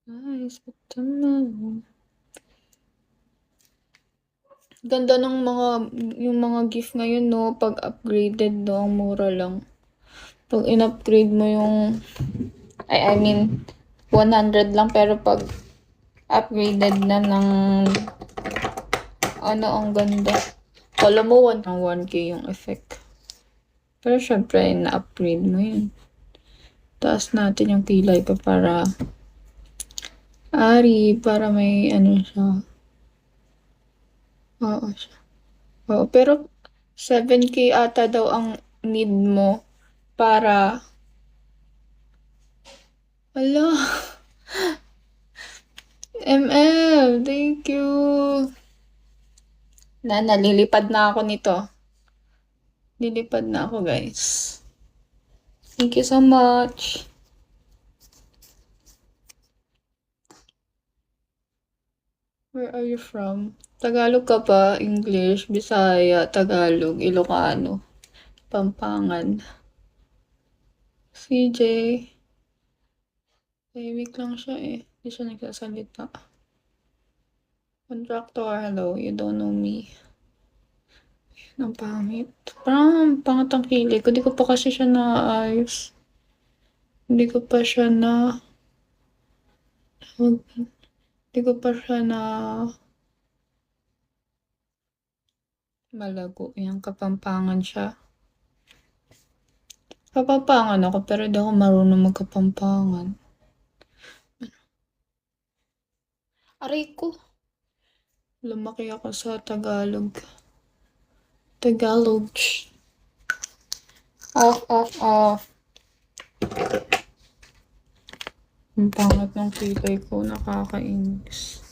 Guys, ganda ng yung mga gift ngayon, no? Pag upgraded, no? Ang mura lang. Pag in-upgrade mo yung, I mean, 100 lang, pero pag upgraded na ng, ang ganda. Kala mo 1K yung effect. Pero syempre, na-upgrade mo yun. Taas natin yung kilay ko para para may siya. Oo siya. Oo, pero 7K ata daw ang need mo para Ala, thank you. Nalilipad na ako nito. Lilipad na ako, guys. Thank you so much. Where are you from? Tagalog ka ba? English, Bisaya, Tagalog, Ilocano, Pampangan. CJ. Tahimik lang siya eh. Hindi siya nagsasalita. Contractor, hello. You don't know me. Ang pangit. Parang pangat ang kilig ko. Di ko pa kasi siya naayos. Hindi ko pa siya Hindi ko pa siya malago. Yan, Kapampangan siya. Kapampangan ako, pero di ako marunong magkapampangan. Aray ko. Lumaki ako sa Tagalog. Tagalog. Off. Ang pangat ng kilay ko, nakakainis.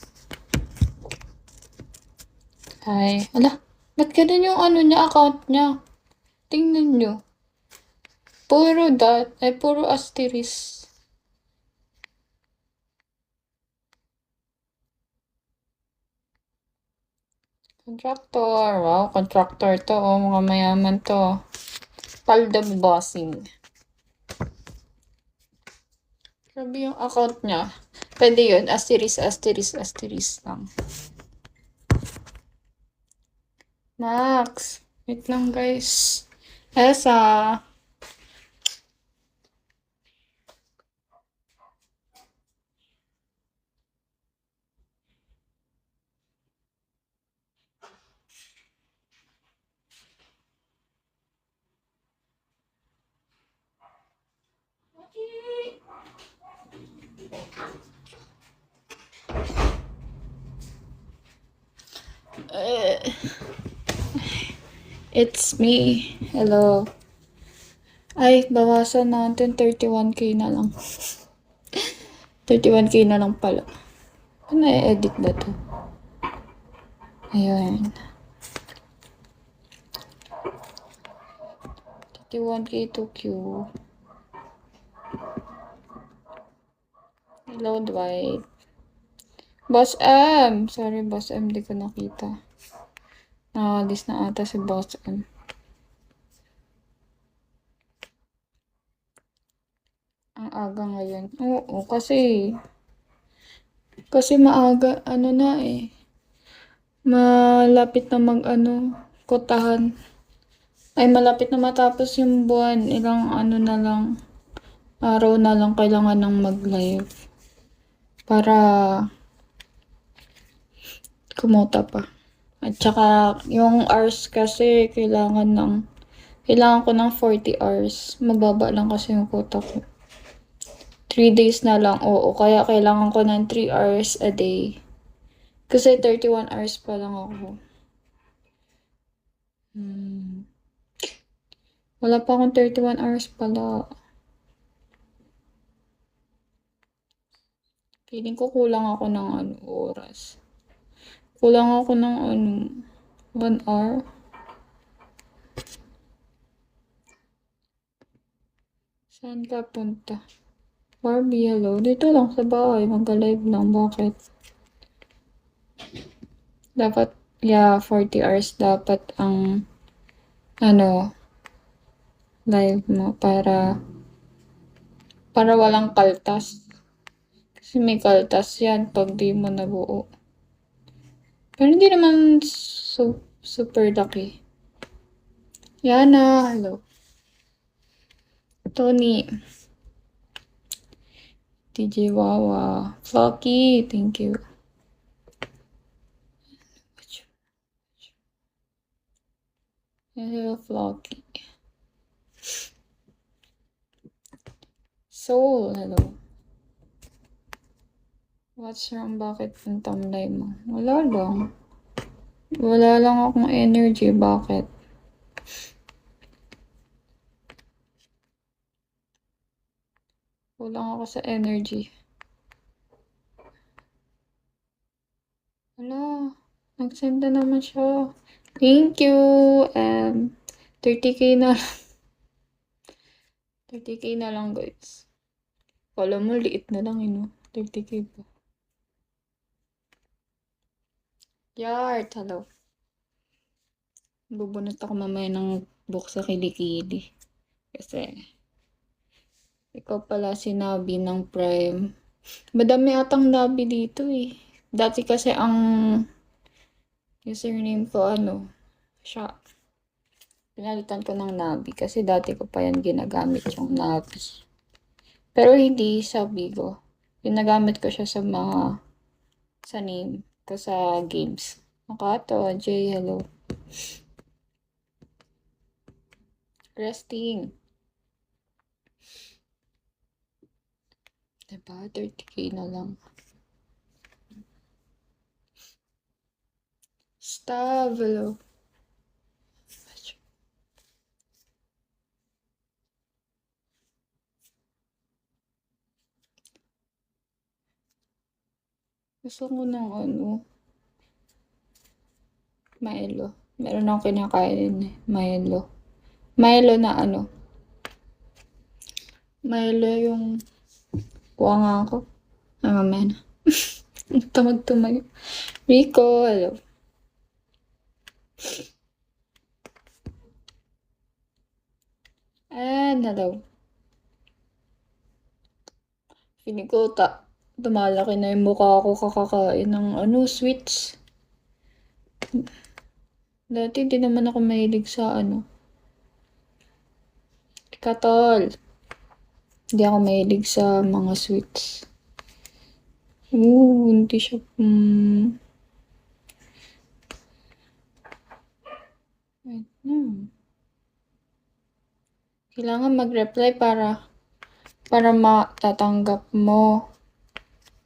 Ay, ala, ba't ganun yung niya, account niya? Tingnan nyo. Puro asterisk. Contractor. Wow, contractor to. Oh, mga mayaman to. Palda bossing. Grabe yung account niya. Pwede yun. Asterisk lang. Max. Wait lang, guys. Elsa. It's me. Hello. Ay, bawasan natin. 31K na lang. 31K na lang pala. Ano i-edit ba to? Ayan. 31K to Q. Hello, Dwight. Boss M. Sorry, Boss M. Di ko nakita. Nakalis na ata si Boss M. Ang aga ngayon. Oo, kasi maaga, na eh. Malapit na kotahan. Ay, malapit na matapos yung buwan. Ilang na lang, araw na lang kailangan ng mag-live. Para kumota pa. At saka, yung hours kasi, kailangan ko ng 40 hours. Mababa lang kasi yung quota ko. 3 days na lang, oo. Kaya kailangan ko ng 3 hours a day. Kasi 31 hours pa lang ako. Wala pa akong 31 hours pala. Feeling ko kulang ako ng oras. Kulang ako ng 1 hour. Saan ka punta? Barbie, hello. Dito lang sa bahay. Mag-live lang. Bakit? Dapat, 40 hours dapat ang live mo para walang kaltas. Kasi may kaltas yan pag di mo nabuo. Pero hindi naman super laki. Yana, hello. Tony. TJ Wawa. Flocky, thank you. Hello, Flocky. Soul, hello. What's wrong? Bakit ang tamlay mo? Wala lang. Wala lang akong energy. Bakit? Kulang ako sa energy. Wala. Nag-send na naman siya. Thank you. 30k na lang. 30k na lang, guys. Kala mo, liit na lang, 30k pa. Yart, hello. Bubunot ako mamaya ng book sa kilikili. Kasi, ikaw pala si Nabi ng Prime. Madami atang Nabi dito eh. Dati kasi ang username ko siya. Pinalitan ko ng Nabi kasi dati ko pa yan ginagamit yung Nabi. Pero hindi sa Bigo. Ginagamit ko siya sa name ko sa games. Makato, Jay, hello. Resting. Diba? 30k na lang. Stop, hello. Gusto ko ng Milo. Meron akong kinakain Milo. Milo na Milo yung kuha nga ako. Mamaya na. Tamag tumayo. Rico, hello. And hello. Feeling ko tumalaki na yung mukha ko kakakain ng sweets. Dati hindi naman ako mahilig sa Katol. Hindi ako mahilig sa mga sweets. Hindi siya Kailangan mag-reply para matatanggap mo.